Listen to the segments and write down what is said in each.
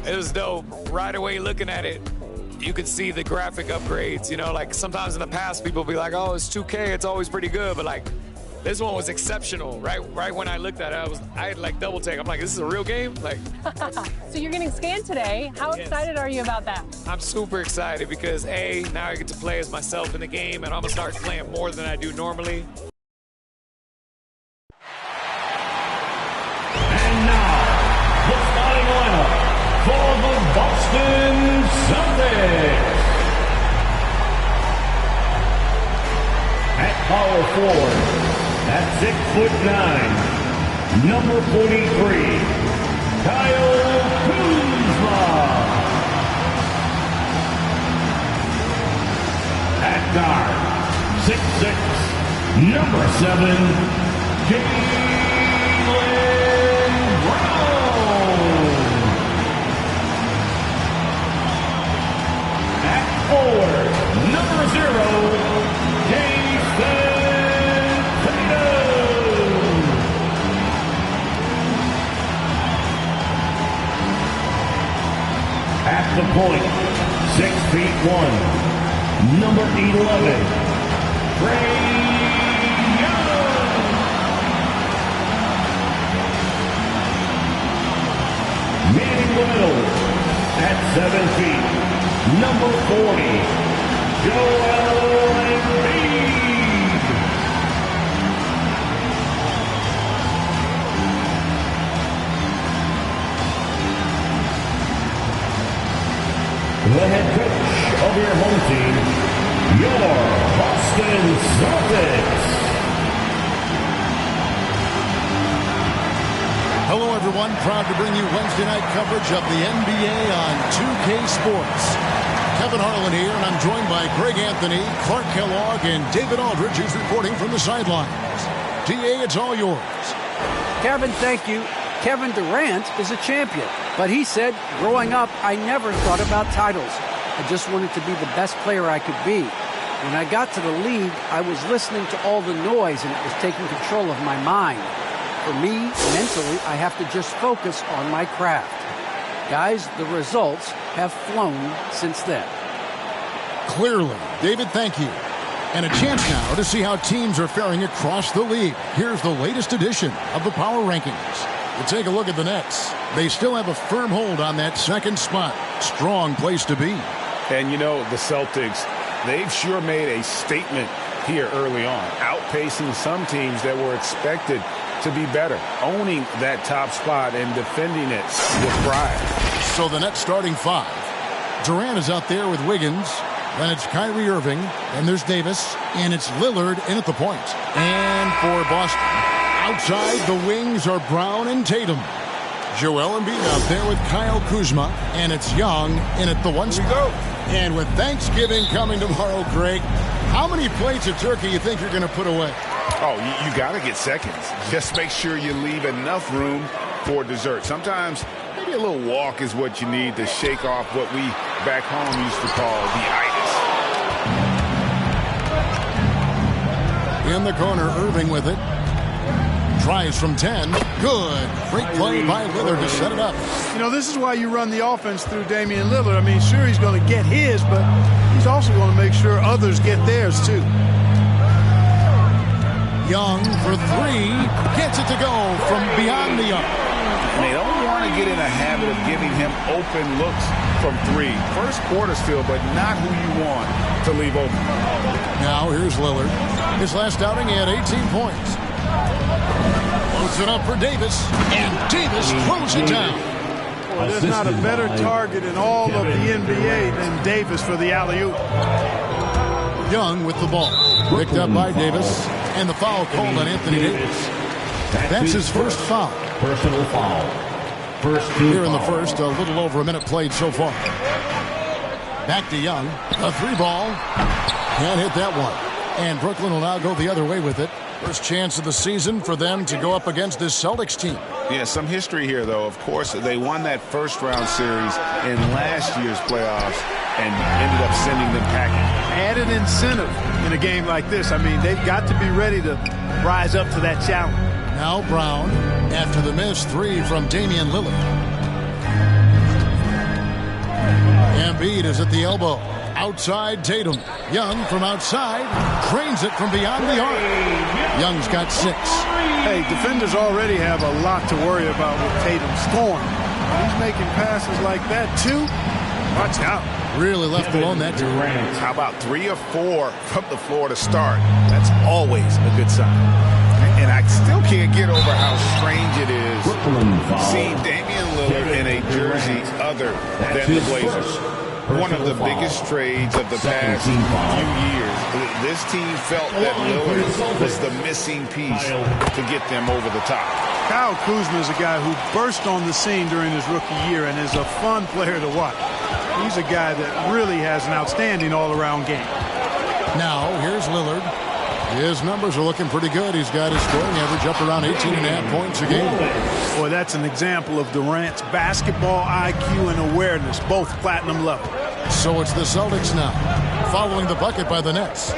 It was dope. Right away looking at it, you could see the graphic upgrades. You know, like sometimes in the past people be like, oh, it's 2K, it's always pretty good. But like this one was exceptional. Right when I looked at it, I had like double take. I'm like, this is a real game? Like. So you're getting scanned today. How excited are you about that? I'm super excited because now I get to play as myself in the game, and I'm gonna start playing more than I do normally. And now, the starting lineup for the Boston Celtics. At power forward, at 6'9", number 43, Kyle Kuzma. At guard, 6'6", number 7, Jaylen Brown. At forward, number 0, Jason Tatum. At the point, 6'1", number 11, Trae Young. Meeting the middle, at 7 feet, number 40, Joel Embiid. The head coach of your home team, your Boston Celtics. Hello, everyone. Proud to bring you Wednesday night coverage of the NBA on 2K Sports. Kevin Harlan here, and I'm joined by Greg Anthony, Clark Kellogg, and David Aldridge, who's reporting from the sidelines. DA, it's all yours. Kevin, thank you. Kevin Durant is a champion, but he said, growing up, I never thought about titles. I just wanted to be the best player I could be. When I got to the league, I was listening to all the noise, and it was taking control of my mind. For me, mentally, I have to just focus on my craft. Guys, the results have flown since then. Clearly. David, thank you. And a chance now to see how teams are faring across the league. Here's the latest edition of the Power Rankings. To take a look at the Nets, they still have a firm hold on that second spot. Strong place to be. And you know, the Celtics, they've sure made a statement here early on, outpacing some teams that were expected to be better, owning that top spot and defending it with pride. So the Nets starting 5. Durant is out there with Wiggins. Then it's Kyrie Irving. And there's Davis. And it's Lillard in at the point. And for Boston, outside the wings are Brown and Tatum. Joel Embiid out there with Kyle Kuzma. And it's Young in at the 1 spot. And with Thanksgiving coming tomorrow, Greg, how many plates of turkey you think you're going to put away? Oh, you got to get seconds. Just make sure you leave enough room for dessert. Sometimes maybe a little walk is what you need to shake off what we back home used to call the itis. In the corner, Irving with it. Tries from 10. Good. Great play by Lillard to set it up. You know, this is why you run the offense through Damian Lillard. I mean, sure, he's going to get his, but he's also going to make sure others get theirs, too. Young for 3. Gets it to go from beyond the arc. And they don't want to get in a habit of giving him open looks from 3. First quarter still, but not who you want to leave open. Now here's Lillard. His last outing, he had 18 points. Puts it up for Davis, and Davis throws it down. Well, there's not a better target in all of the NBA than Davis for the alley-oop. Young with the ball. Picked up by Davis, and the foul called on Anthony Davis. That's his first foul. Personal foul. Here in the first, a little over a minute played so far. Back to Young. A 3-ball. Can't hit that one. And Brooklyn will now go the other way with it. First chance of the season for them to go up against this Celtics team. Yeah, some history here, though. Of course, they won that first-round series in last year's playoffs and ended up sending them packing. Added incentive in a game like this. I mean, they've got to be ready to rise up to that challenge. Now Brown, after the missed 3 from Damian Lillard. Embiid is at the elbow. Outside Tatum. Young from outside. Drains it from beyond the arc. Young's got 6. Hey, defenders already have a lot to worry about with Tatum scoring. When he's making passes like that, too, watch out. Really left alone that time. How about 3 or 4 from the floor to start? That's always a good sign. And I still can't get over how strange it is seeing Damian Lillard in a jersey other than the Blazers. One of the biggest trades of the past few years. This team felt that Lillard was the missing piece to get them over the top. Kyle Kuzma is a guy who burst on the scene during his rookie year and is a fun player to watch. He's a guy that really has an outstanding all-around game. Now, here's Lillard. His numbers are looking pretty good. He's got his scoring average up around 18.5 points a game. Boy, that's an example of Durant's basketball IQ and awareness, both platinum level. So it's the Celtics now, following the bucket by the Nets.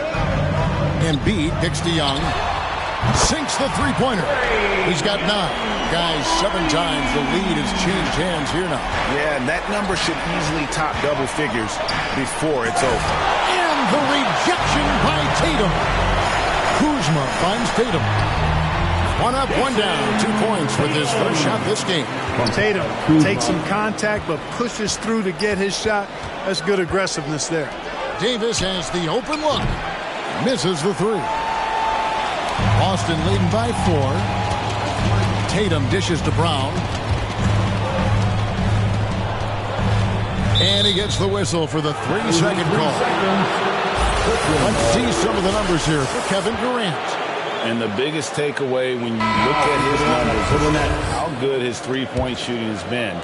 Embiid kicks to Young. Sinks the three-pointer. He's got 9. Guys, 7 times the lead has changed hands here now. Yeah, and that number should easily top double figures before it's over. And the rejection by Tatum. Kuzma finds Tatum. 1 up, 1 down. 2 points with his first shot this game. Tatum takes some contact but pushes through to get his shot. That's good aggressiveness there. Davis has the open look. Misses the 3. Boston leading by 4. Tatum dishes to Brown. And he gets the whistle for the 3-second call. Let's see some of the numbers here for Kevin Durant. And the biggest takeaway when you look at his numbers is how good his three-point shooting has been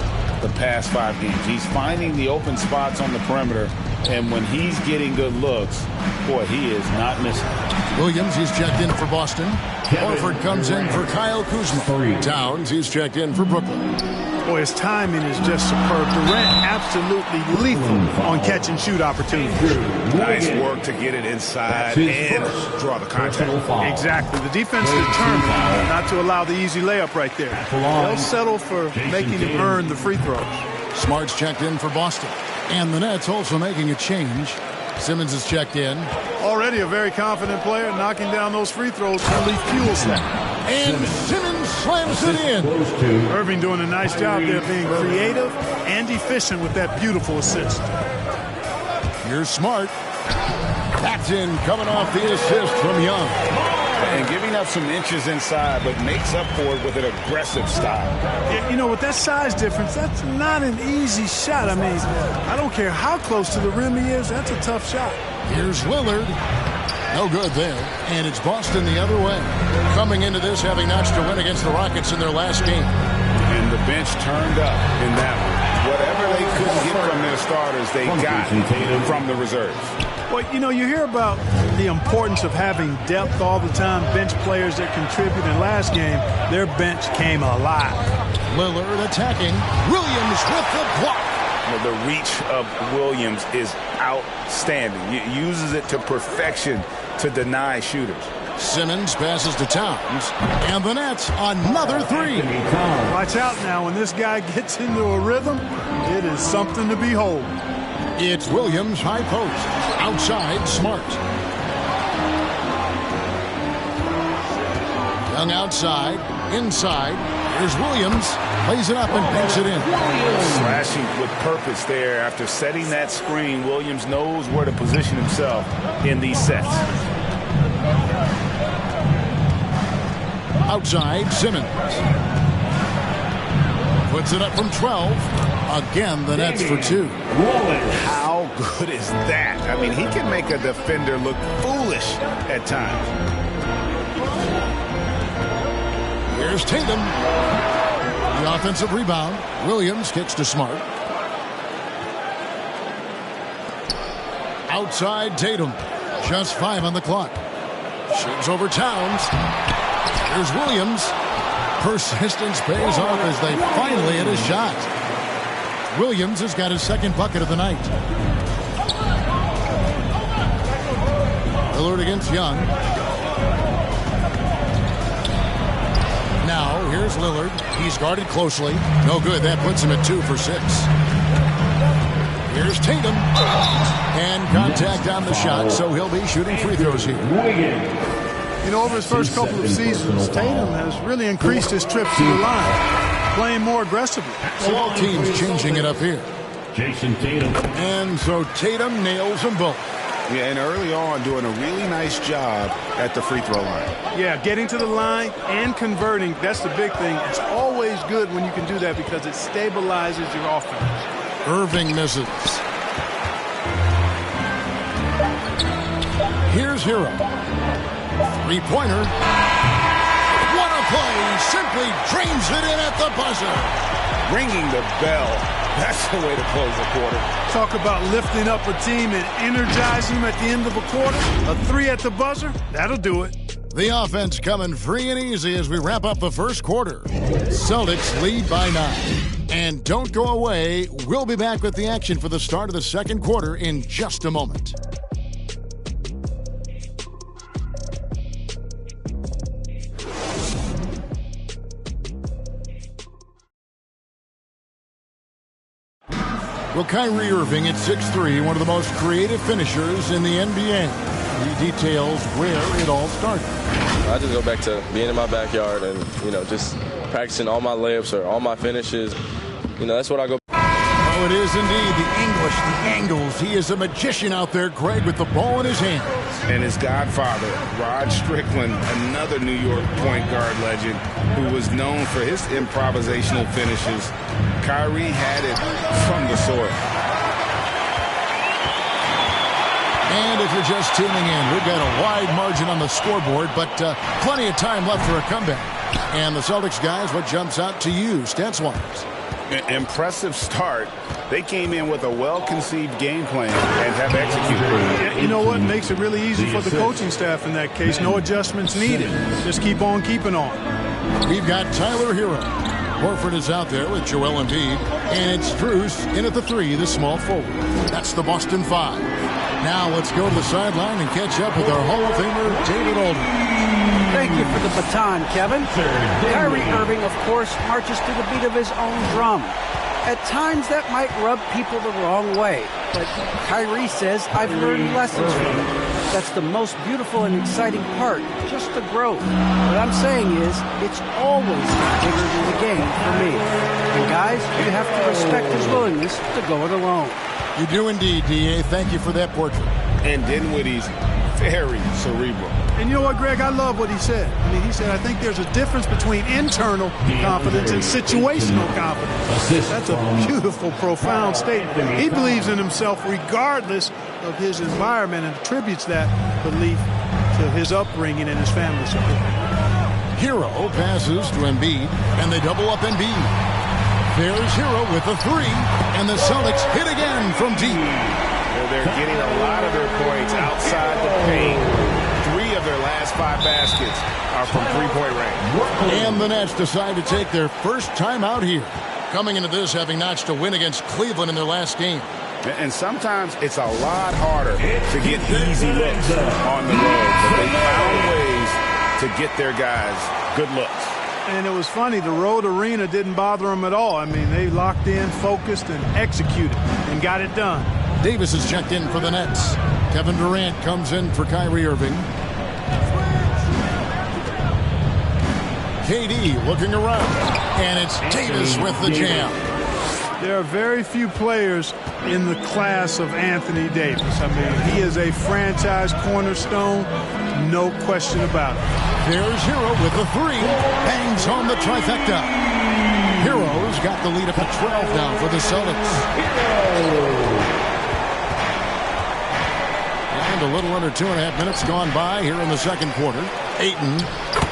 the past 5 games. He's finding the open spots on the perimeter, and when he's getting good looks, boy, he is not missing. Williams, he's checked in for Boston. Horford comes in for Kyle Kuzma. Towns, he's checked in for Brooklyn. Boy, his timing is just superb. Durant absolutely lethal on catch-and-shoot opportunities. Nice work to get it inside and draw the contact. Exactly. The defense determined not to allow the easy layup right there. They'll settle for making him earn the free throws. Smart's checked in for Boston. And the Nets also making a change. Simmons is checked in. Already a very confident player, knocking down those free throws really fuels that. And Simmons slams it in. Irving doing a nice job there, being creative and efficient with that beautiful assist. Here's Smart. That's in, coming off the assist from Young. And giving up some inches inside, but makes up for it with an aggressive style. Yeah, you know, with that size difference, that's not an easy shot. I mean, I don't care how close to the rim he is, that's a tough shot. Here's Lillard. No good there. And it's Boston the other way. Coming into this, having notched a win against the Rockets in their last game. And the bench turned up in that one. Whatever they couldn't get from their starters, they got from the reserves. Well, you know, you hear about the importance of having depth all the time, bench players that contribute. In last game, their bench came alive. Lillard attacking. Williams with the block. Well, the reach of Williams is outstanding. He uses it to perfection to deny shooters. Simmons passes to Towns. And the Nets, another 3. Watch out now. When this guy gets into a rhythm, it is something to behold. It's Williams, high post. Outside, Smart. Young outside. Inside. Here's Williams. Plays it up and banks it in. Slashing with purpose there. After setting that screen, Williams knows where to position himself in these sets. Outside, Simmons. Puts it up from 12. Again, the Nets for 2. How good is that? I mean, he can make a defender look foolish at times. Here's Tatum. The offensive rebound. Williams kicks to Smart. Outside Tatum. Just 5 on the clock. Shoots over Towns. Here's Williams. Persistence pays off as they finally hit a shot. Williams has got his second bucket of the night. Lillard against Young. Now, here's Lillard. He's guarded closely. No good. That puts him at 2 for 6. Here's Tatum. And contact on the shot, so he'll be shooting free throws here. You know, over his first couple of seasons, Tatum has really increased his trips to the line, playing more aggressively. So all teams changing it up here. Jason Tatum. And so Tatum nails them both. Yeah, and early on doing a really nice job at the free throw line. Yeah, getting to the line and converting, that's the big thing. It's always good when you can do that because it stabilizes your offense. Irving misses. Here's Hero. Three-pointer. What a play! Simply drains it in at the buzzer. Ringing the bell. That's the way to close a quarter. Talk about lifting up a team and energizing them at the end of a quarter. A three at the buzzer, that'll do it. The offense coming free and easy as we wrap up the first quarter. Celtics lead by 9. And don't go away. We'll be back with the action for the start of the second quarter in just a moment. Well, Kyrie Irving at 6'3", one of the most creative finishers in the NBA. He details where it all started. I just go back to being in my backyard and, just practicing all my layups or all my finishes. That's what I go. Oh, it is indeed. The English, the angles. He is a magician out there, Greg, with the ball in his hands. And his godfather, Rod Strickland, another New York point guard legend who was known for his improvisational finishes. Kyrie had it from the source. And if you're just tuning in, we've got a wide margin on the scoreboard, but plenty of time left for a comeback. And the Celtics guys, what jumps out to you, stats-wise? Impressive start. They came in with a well-conceived game plan and have executed. You know what makes it really easy for the coaching staff in that case? No adjustments needed. Just keep on keeping on. We've got Tyler Hero. Horford is out there with Joel Embiid. And it's Strus in at the 3, the small forward. That's the Boston 5. Now let's go to the sideline and catch up with our Hall of Famer, David Aldridge. Thank you for the baton, Kevin. Kyrie Irving, of course, marches to the beat of his own drum. At times, that might rub people the wrong way. But Kyrie says, I've learned lessons from it. That's the most beautiful and exciting part, just the growth. What I'm saying is, it's always bigger than the game for me. And guys, you have to respect his willingness to go it alone. You do indeed, D.A. Thank you for that portrait. And Dinwiddie's very cerebral. And you know what, Greg? I love what he said. I mean, he said, I think there's a difference between internal confidence and situational confidence. That's a beautiful, profound statement. He believes in himself regardless of his environment and attributes that belief to his upbringing and his family support. Hero passes to Embiid, and they double up Embiid. There's Hero with the 3, and the Celtics hit again from deep. They're getting a lot of their points outside the paint. 3 of their last 5 baskets are from three-point range. And the Nets decide to take their first time out here, coming into this having notched a win against Cleveland in their last game. And sometimes it's a lot harder to get easy looks on the road, but they found ways to get their guys good looks. And it was funny, the road arena didn't bother them at all. I mean, they locked in, focused, and executed, and got it done. Davis is checked in for the Nets. Kevin Durant comes in for Kyrie Irving. KD looking around, and it's Davis with the jam. There are very few players in the class of Anthony Davis. I mean, he is a franchise cornerstone, no question about it. There's Hero with the 3, bangs home the trifecta. Hero's got the lead up at 12 now for the Celtics. A little under 2.5 minutes gone by here in the second quarter. Ayton,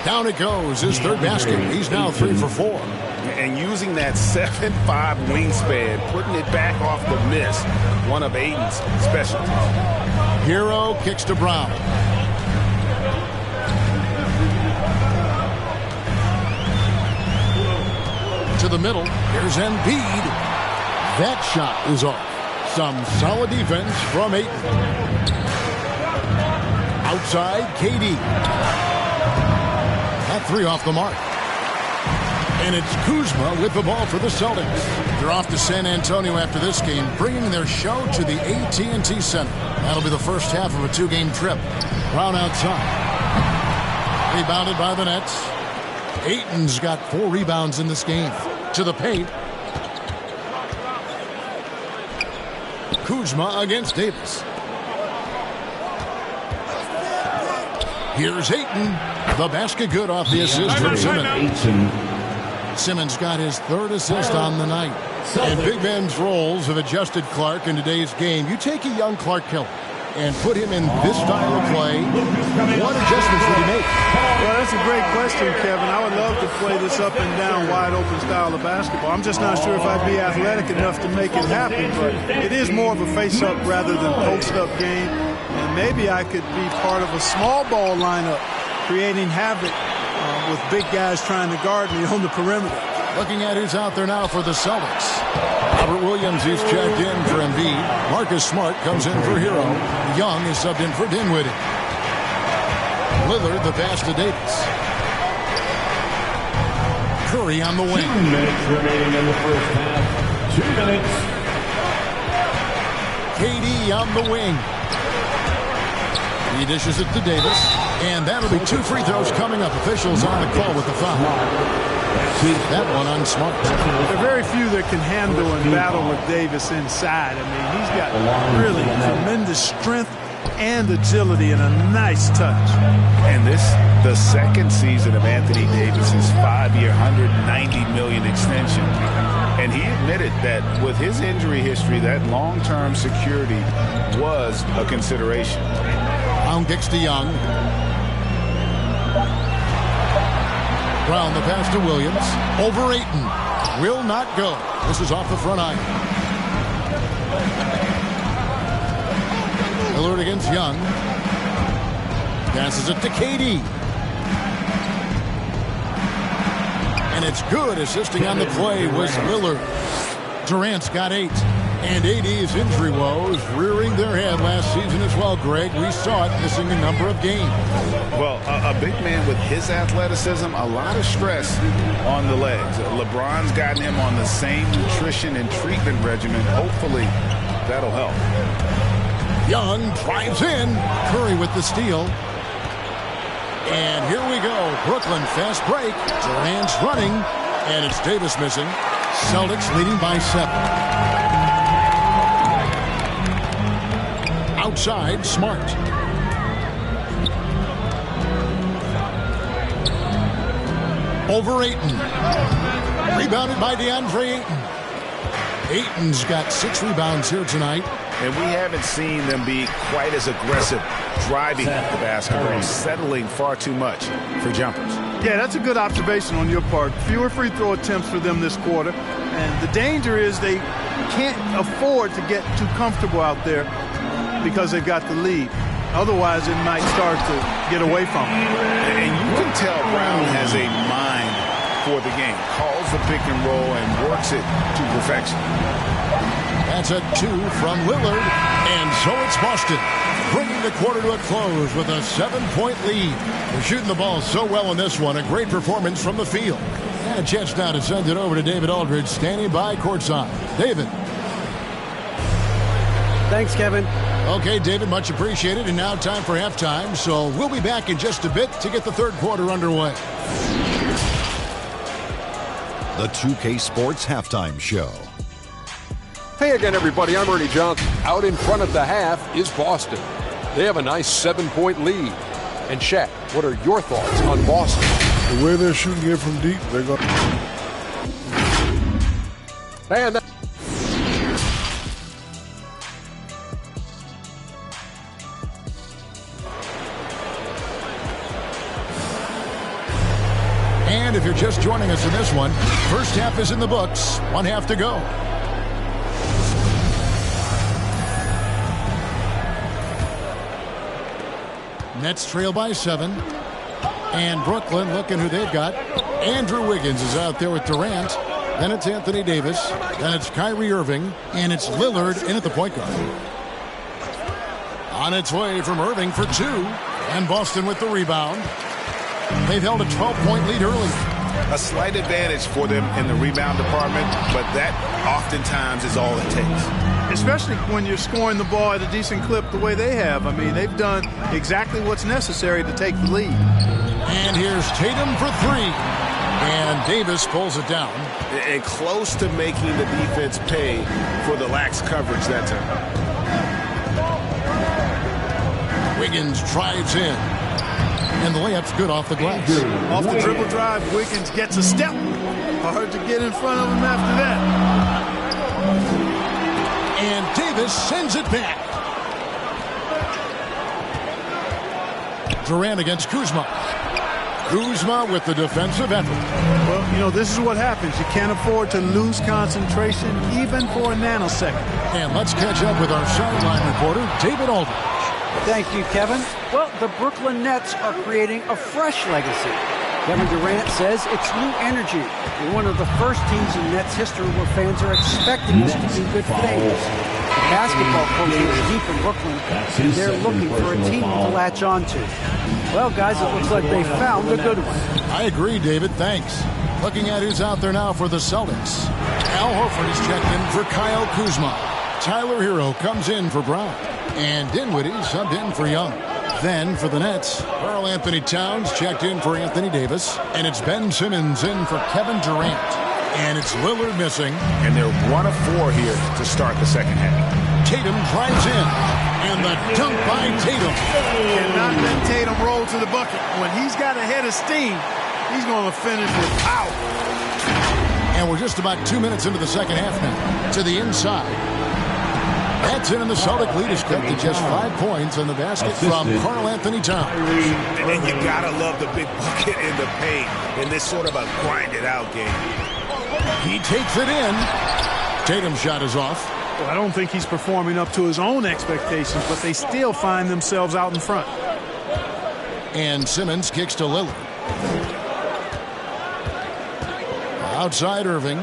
down it goes, his third basket. He's now 3 for 4. And using that 7'5" wingspan, putting it back off the miss, one of Ayton's specialties. Hero kicks to Brown. To the middle, here's Embiid. That shot is off. Some solid defense from Ayton. Outside, KD. That 3 off the mark. And it's Kuzma with the ball for the Celtics. They're off to San Antonio after this game, bringing their show to the AT&T Center. That'll be the first half of a 2-game trip. Brown outside. Rebounded by the Nets. Ayton's got 4 rebounds in this game. To the paint. Kuzma against Davis. Here's Ayton. The basket good off the assist from Simmons. Simmons got his 3rd assist on the night. And big men's roles have adjusted Clark in today's game. You take a young Clark Keller and put him in this style of play, what adjustments would he make? Well, that's a great question, Kevin. I would love to play this up and down, wide open style of basketball. I'm just not sure if I'd be athletic enough to make it happen, but it is more of a face-up rather than post-up game. And maybe I could be part of a small ball lineup, creating havoc with big guys trying to guard me on the perimeter. Looking at who's out there now for the Celtics. Robert Williams is checked in for Embiid. Marcus Smart comes in for Hero. Young is subbed in for Dinwiddie. Lillard the pass to Davis. Curry on the wing. 2 minutes remaining in the first half. 2 minutes. KD on the wing. He dishes it to Davis. And that'll be 2 free throws coming up. Officials on the call with the foul. That one on Smart. There are very few that can handle and battle with Davis inside. I mean, he's got really tremendous strength and agility and a nice touch. And this, the second season of Anthony Davis's 5-year, $190 million extension. And he admitted that with his injury history, that long-term security was a consideration. Brown kicks to Young. Brown the pass to Williams. Over Ayton. Will not go. This is off the front iron. Lillard against Young. Passes it to KD. And it's good. Assisting on the play was Lillard. Durant's got 8. And AD's injury woes rearing their head last season as well, Greg. We saw it, missing a number of games. Well, a big man with his athleticism, a lot of stress on the legs. LeBron's gotten him on the same nutrition and treatment regimen. Hopefully, that'll help. Young drives in. Curry with the steal. And here we go. Brooklyn fast break. Durant's running. And it's Davis missing. Celtics leading by 7. Outside, Smart. Over Ayton. Rebounded by DeAndre Ayton. Ayton's got 6 rebounds here tonight. And we haven't seen them be quite as aggressive driving the basketball, settling far too much for jumpers. Yeah, that's a good observation on your part. Fewer free throw attempts for them this quarter. And the danger is they can't afford to get too comfortable out there because they've got the lead. Otherwise, it might start to get away from them. And you can tell Brown has a mind for the game. Calls the pick and roll and works it to perfection. That's a 2 from Lillard. And so it's Boston, bringing the quarter to a close with a 7-point lead. They're shooting the ball so well in this one. A great performance from the field. And a chance now to send it over to David Aldridge, standing by courtside. David. Thanks, Kevin. Okay, David, much appreciated. And now time for halftime. So we'll be back in just a bit to get the third quarter underway. The 2K Sports Halftime Show. Hey again, everybody. I'm Ernie Johnson. Out in front of the half is Boston. They have a nice 7-point lead. And Shaq, what are your thoughts on Boston? The way they're shooting it from deep, they're going to... And if you're just joining us in this one, first half is in the books. 1 half to go. Nets trail by 7. And Brooklyn looking who they've got. Andrew Wiggins is out there with Durant. Then it's Anthony Davis. Then it's Kyrie Irving. And it's Lillard in at the point guard. On its way from Irving for 2. And Boston with the rebound. They've held a 12-point lead early. a slight advantage for them in the rebound department, but that oftentimes is all it takes. Especially when you're scoring the ball at a decent clip the way they have. I mean, they've done exactly what's necessary to take the lead. And here's Tatum for three. And Davis pulls it down. And close to making the defense pay for the lax coverage that time. Wiggins drives in. And the layup's good off the glass. Off the dribble drive, Wiggins gets a step. Hard to get in front of him after that. And Davis sends it back. Durant against Kuzma. Kuzma with the defensive effort. Well, you know, this is what happens. You can't afford to lose concentration even for a nanosecond. And let's catch up with our sideline reporter, David Aldridge. Thank you, Kevin. Well, the Brooklyn Nets are creating a fresh legacy. Kevin Durant says it's new energy. We're one of the first teams in Nets history where fans are expecting us to do good things. The basketball culture is deep in Brooklyn, and they're looking for a team to latch on to. Well, guys, it looks like they found a good one. I agree, David. Thanks. Looking at who's out there now for the Celtics. Al Horford is checked in for Kyle Kuzma. Tyler Hero comes in for Brown. And Dinwiddie subbed in for Young. Then for the Nets, Karl Anthony Towns checked in for Anthony Davis. And it's Ben Simmons in for Kevin Durant. And it's Lillard missing. And they're 1 of 4 here to start the second half. Tatum drives in. And the dunk by Tatum. Cannot let Tatum roll to the bucket. When he's got a head of steam, he's going to finish with power. And we're just about 2 minutes into the second half now. To the inside. That's in, and the Celtic lead is cut to just 5 points on the basket from Karl Anthony Towns. And you gotta love the big bucket in the paint in this sort of a grind-it-out game. He takes it in. Tatum's shot is off. Well, I don't think he's performing up to his own expectations, but they still find themselves out in front. And Simmons kicks to Lillard. Outside Irving.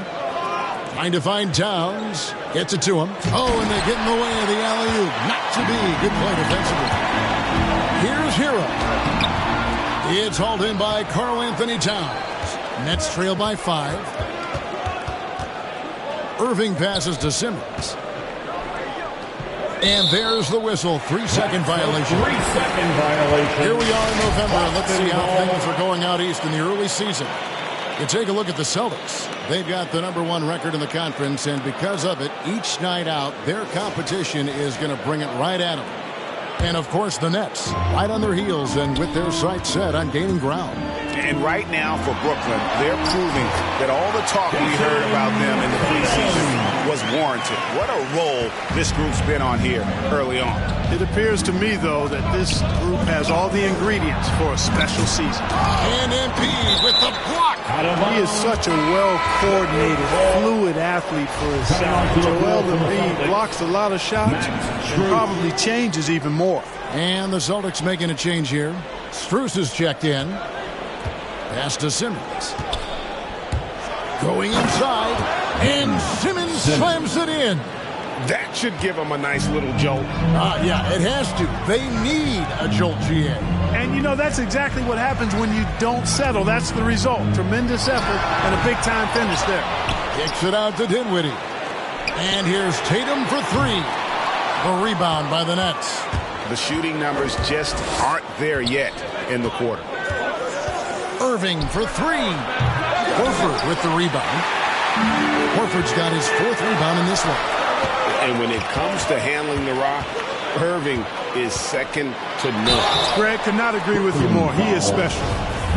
Trying to find Towns. Gets it to him. Oh, and they get in the way of the alley-oop. Not to be. Good play defensively. Here's Hero. It's hauled in by Karl Anthony Towns. Nets trail by 5. Irving passes to Simmons. And there's the whistle. 3-second violation. 3-second violation. Here we are in November. Let's see how things are going out east in the early season. You take a look at the Celtics. They've got the #1 record in the conference, and because of it, each night out, their competition is going to bring it right at them. And, of course, the Nets, right on their heels and with their sights set on gaining ground. And right now for Brooklyn, they're proving that all the talk we heard about them in the preseason was warranted. What a role this group's been on here early on. It appears to me, though, that this group has all the ingredients for a special season. And Embiid with the block. He is such a well-coordinated, fluid athlete for his size. Joel Embiid blocks a lot of shots and probably changes even more. And the Celtics making a change here. Strus is checked in. Pass to Simmons. Going inside. And Simmons slams it in. That should give them a nice little jolt. Yeah, it has to. They need a jolt, GA. And, you know, that's exactly what happens when you don't settle. That's the result. Tremendous effort and a big-time finish there. Kicks it out to Dinwiddie. And here's Tatum for 3. The rebound by the Nets. The shooting numbers just aren't there yet in the quarter. Irving for 3. Horford with the rebound. Horford's got his 4th rebound in this one. And when it comes to handling the rock, Irving is second to none. Greg could not agree with you more. He is special.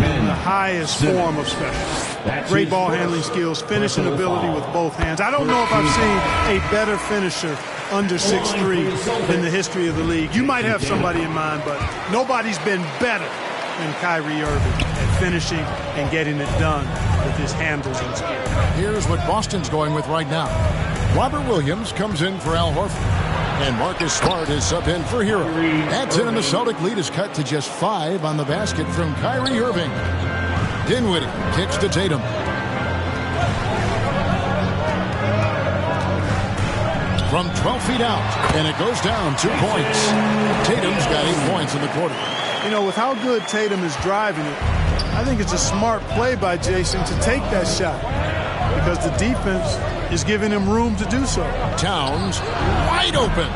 The highest form of special. Great ball handling skills, finishing ability with both hands. I don't know if I've seen a better finisher under 6'3" in the history of the league. You might have somebody in mind, but nobody's been better than Kyrie Irving at finishing and getting it done with his handles and skill. Here's what Boston's going with right now. Robert Williams comes in for Al Horford. And Marcus Smart is sub in for Hero. That's it, and the Celtic lead is cut to just 5 on the basket from Kyrie Irving. Dinwiddie kicks to Tatum. From 12 feet out, and it goes down 2 points. Tatum's got 8 points in the quarter. You know, with how good Tatum is driving it, I think it's a smart play by Jason to take that shot because the defense is giving him room to do so. Towns wide open.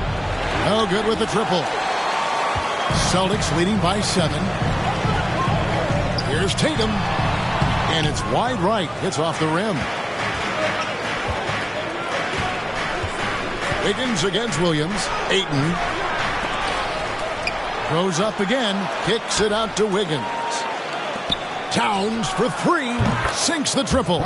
No good with the triple. Celtics leading by 7. Here's Tatum. And it's wide right. Hits off the rim. Wiggins against Williams. Ayton goes up again. Kicks it out to Wiggins. Towns for 3. Sinks the triple.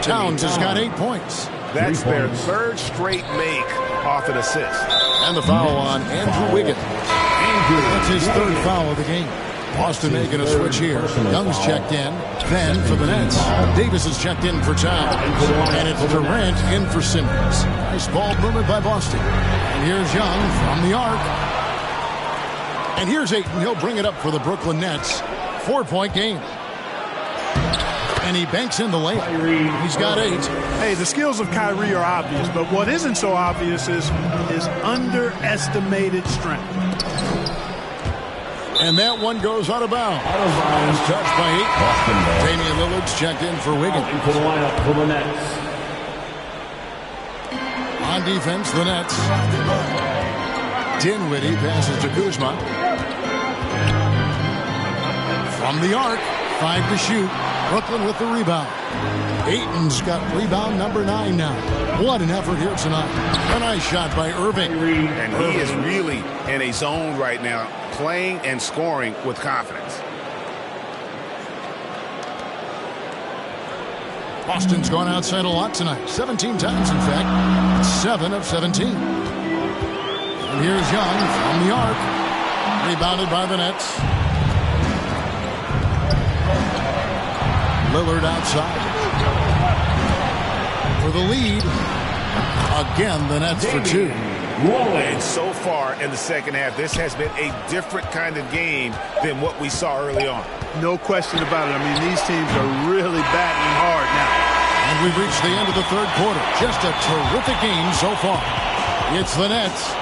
Towns has got 8 points. That's their third straight make off an assist. And the foul on Andrew Wiggins. That's his third foul of the game. Boston making a switch here. Young's checked in. Then for the Nets, Davis is checked in for Towns. And it's Durant in for Simmons. Nice ball movement by Boston. And here's Young from the arc. And here's Ayton. He'll bring it up for the Brooklyn Nets. 4-point game. And he banks in the layup. He's got 8. Hey, the skills of Kyrie are obvious, but what isn't so obvious is his underestimated strength. And that one goes out of bounds. Touched by Ayton. Damian Lillard's checked in for Wiggins. Into the lineup for the Nets. On defense, the Nets. Dinwiddie passes to Kuzma. From the arc, 5 to shoot. Brooklyn with the rebound. Ayton's got rebound number 9 now. What an effort here tonight. A nice shot by Irving. And he is really in a zone right now, playing and scoring with confidence. Boston's gone outside a lot tonight. 17 times, in fact. 7 of 17. And here's Young from the arc. Rebounded by the Nets. Lillard outside. For the lead. Again, the Nets for 2. And so far in the second half, this has been a different kind of game than what we saw early on. No question about it. I mean, these teams are really battling hard now. And we've reached the end of the third quarter. Just a terrific game so far. It's the Nets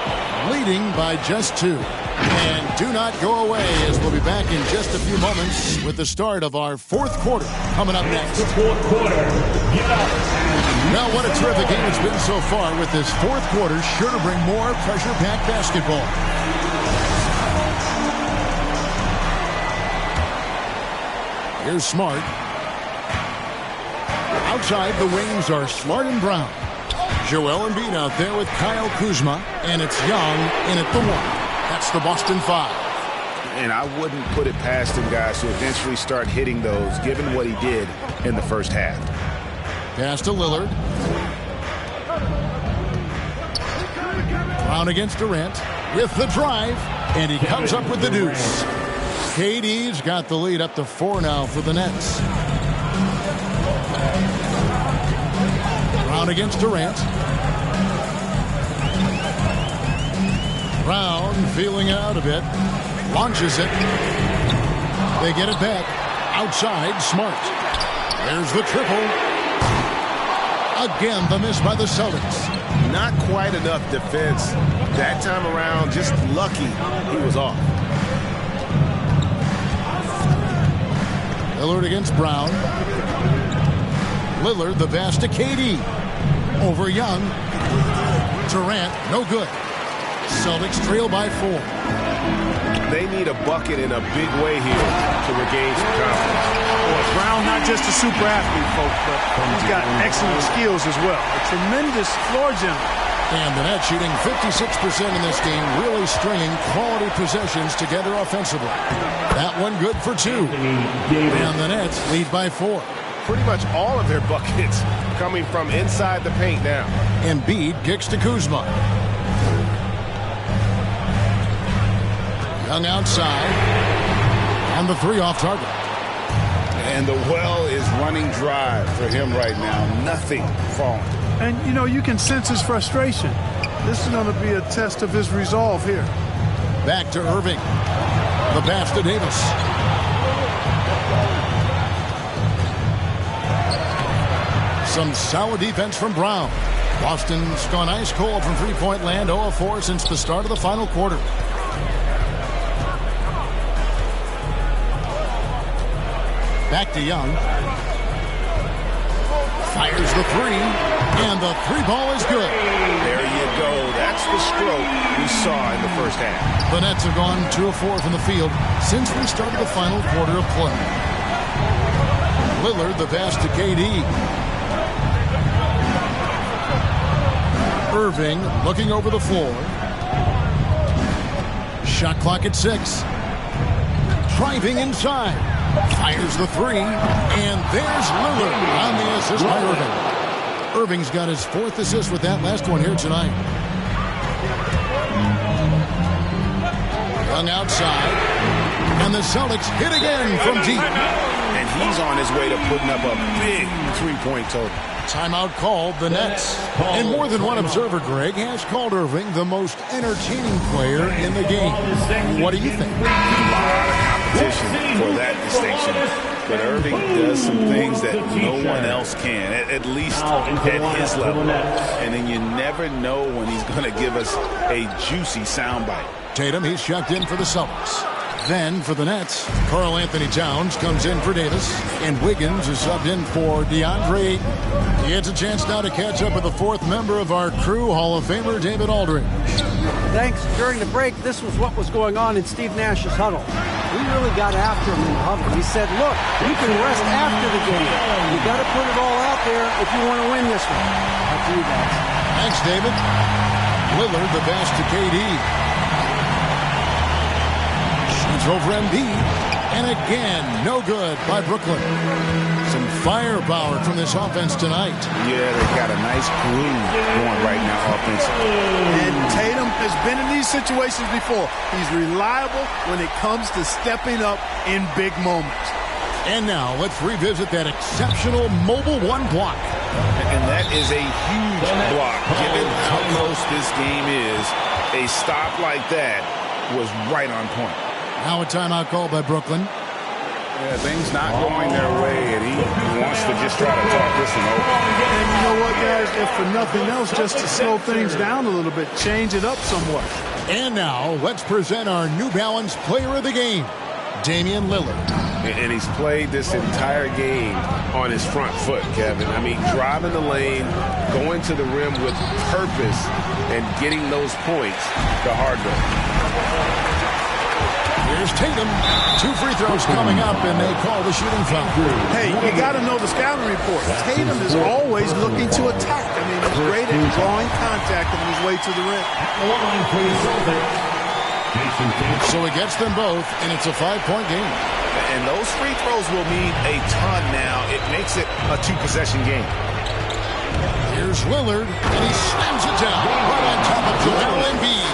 leading by just 2. And do not go away, as we'll be back in just a few moments with the start of our fourth quarter coming up next. The fourth quarter. Get up. Now, what a terrific game it's been so far with this fourth quarter. Sure to bring more pressure-packed basketball. Here's Smart. Outside, the wings are Smart and Brown. Joel Embiid out there with Kyle Kuzma. And it's Young in at the 1. That's the Boston 5. And I wouldn't put it past him, guys, to eventually start hitting those, given what he did in the first half. Pass to Lillard. Brown against Durant with the drive. And he comes up with the deuce. KD's got the lead up to 4 now for the Nets. Brown against Durant. Brown feeling out a bit. Launches it. They get it back. Outside, Smart. There's the triple. Again, the miss by the Celtics. Not quite enough defense that time around. Just lucky he was off. Lillard against Brown. Lillard, the pass to KD. Over Young. Durant, no good. Celtics trail by 4. They need a bucket in a big way here to regain some confidence. Well, Brown, not just a super athlete, folks, but he's got excellent skills as well. A tremendous floor general. And the Nets shooting 56% in this game, really stringing quality possessions together offensively. That one good for 2. And the Nets lead by 4. Pretty much all of their buckets coming from inside the paint now. Embiid kicks to Kuzma. Young outside. On the 3 off target. And the well is running dry for him right now. Nothing falling. And, you know, you can sense his frustration. This is going to be a test of his resolve here. Back to Irving. The pass to Davis. Some solid defense from Brown. Boston's gone ice cold from three-point land, 0 of 4 since the start of the final quarter. Back to Young. Fires the three, and the three ball is good. There you go. That's the stroke we saw in the first half. The Nets have gone 2 of 4 from the field since we started the final quarter of play. Lillard, the pass to KD. Irving looking over the floor. Shot clock at 6. Driving inside. Fires the three, and there's Lillard on the assist by Irving. Irving's got his 4th assist with that last one here tonight. Young outside, and the Celtics hit again from deep. And he's on his way to putting up a big three-point total. Timeout called the Nets. And more than one observer, Greg, has called Irving the most entertaining player in the game. What do you think? A lot of competition for that distinction. But Irving does some things that no one else can, at least at his level. And then you never know when he's going to give us a juicy soundbite. Tatum, he's checked in for the Celtics. Then for the Nets, Karl Anthony Towns comes in for Davis, and Wiggins is subbed in for DeAndre. He gets a chance now to catch up with the 4th member of our crew, Hall of Famer David Aldridge. Thanks. During the break, this was what was going on in Steve Nash's huddle. We really got after him in the huddle. He said, look, you can rest after the game. You got to put it all out there if you want to win this one. Back to you guys. Thanks, David. Lillard, the pass to KD. Over Embiid, and again, no good by Brooklyn. Some firepower from this offense tonight. Yeah, they got a nice groove going right now offensively. And Tatum has been in these situations before. He's reliable when it comes to stepping up in big moments. And now let's revisit that exceptional Mobile One block. And that is a huge block. Given how close this game is, a stop like that was right on point. Now a timeout called by Brooklyn. Yeah, things not going their way, and he wants to just try to talk this one over. And you know what, guys? If for nothing else, just to slow things down a little bit, change it up somewhat. And now let's present our New Balance Player of the Game, Damian Lillard. And he's played this entire game on his front foot, Kevin. I mean, driving the lane, going to the rim with purpose, and getting those points the hard way. Here's Tatum. 2 free throws coming up, and they call the shooting foul. Hey, you got to know the scouting report. Tatum is always looking to attack. I mean, he's great at drawing contact on his way to the rim. So he gets them both, and it's a 5-point game. And those free throws will mean a ton now. It makes it a 2-possession game. Here's Lillard, and he slams it down right on top of Joel Embiid.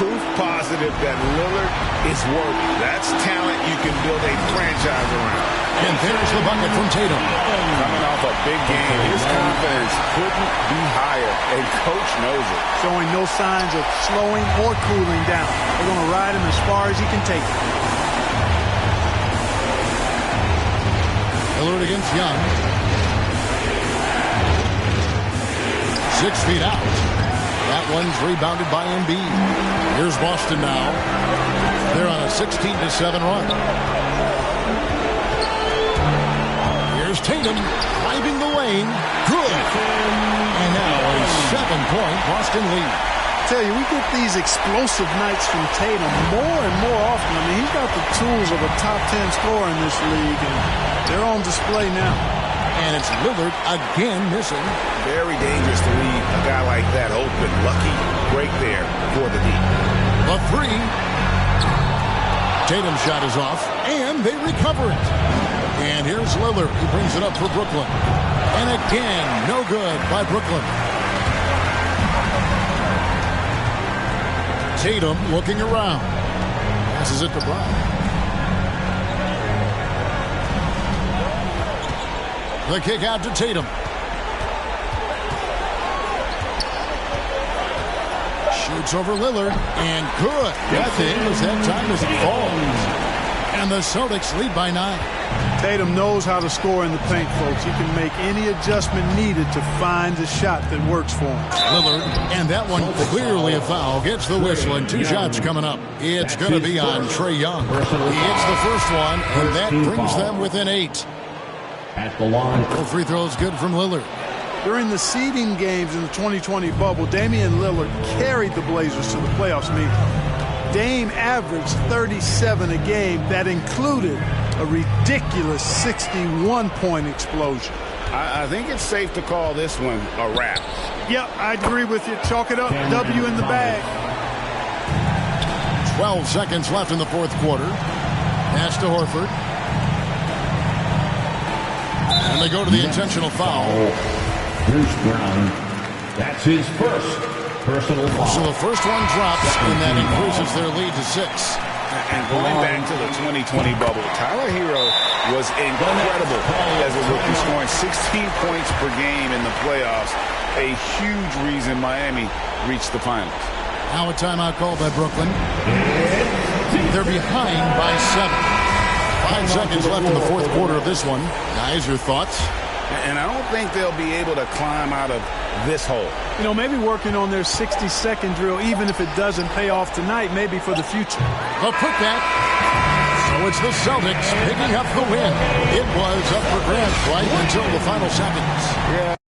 Proof positive that Lillard is worthy. That's talent you can build a franchise around. And there's the bucket from Tatum. Coming off a big game, his confidence couldn't be higher, and Coach knows it. Showing no signs of slowing or cooling down. They're going to ride him as far as he can take it. Lillard against Young. 6 feet out. That one's rebounded by Embiid. Here's Boston now. They're on a 16-7 run. Here's Tatum driving the lane. Good. And now a 7-point Boston lead. I tell you, we get these explosive nights from Tatum more and more often. I mean, he's got the tools of a top 10 scorer in this league, and they're on display now. And it's Lillard again missing. Very dangerous to leave a guy like that open. Lucky break there for the D. The three. Tatum's shot is off, and they recover it. And here's Lillard. He brings it up for Brooklyn. And again, no good by Brooklyn. Tatum looking around. Passes it to Brown. The kick out to Tatum. Shoots over Lillard, and good. Nothing was that time as it falls. And the Celtics lead by 9. Tatum knows how to score in the paint, folks. He can make any adjustment needed to find the shot that works for him. Lillard, and that one clearly a foul, gets the whistle, and 2 shots coming up. It's going to be on Trae Young. He hits the first one, and that brings them within 8. At the line. No free throws good from Lillard. During the seeding games in the 2020 bubble, Damian Lillard carried the Blazers to the playoffs. I mean, Dame averaged 37 a game. That included a ridiculous 61-point explosion. I think it's safe to call this one a wrap. Yep, I agree with you. Chalk it up. W in the bag. 12 seconds left in the fourth quarter. Pass to Horford. And they go to the intentional foul. Bruce Brown. That's his first personal foul. So the first one drops, and that increases their lead to 6. And going back to the 2020 bubble, Tyler Hero was incredible as a rookie, scoring 16 points per game in the playoffs. A huge reason Miami reached the finals. Now a timeout called by Brooklyn. They're behind by 7. 5 seconds left in the fourth quarter of this one. Guys, your thoughts? And I don't think they'll be able to climb out of this hole. You know, maybe working on their 60-second drill, even if it doesn't pay off tonight, maybe for the future. The putback. So it's the Celtics picking up the win. It was up for grabs right until the final seconds. Yeah.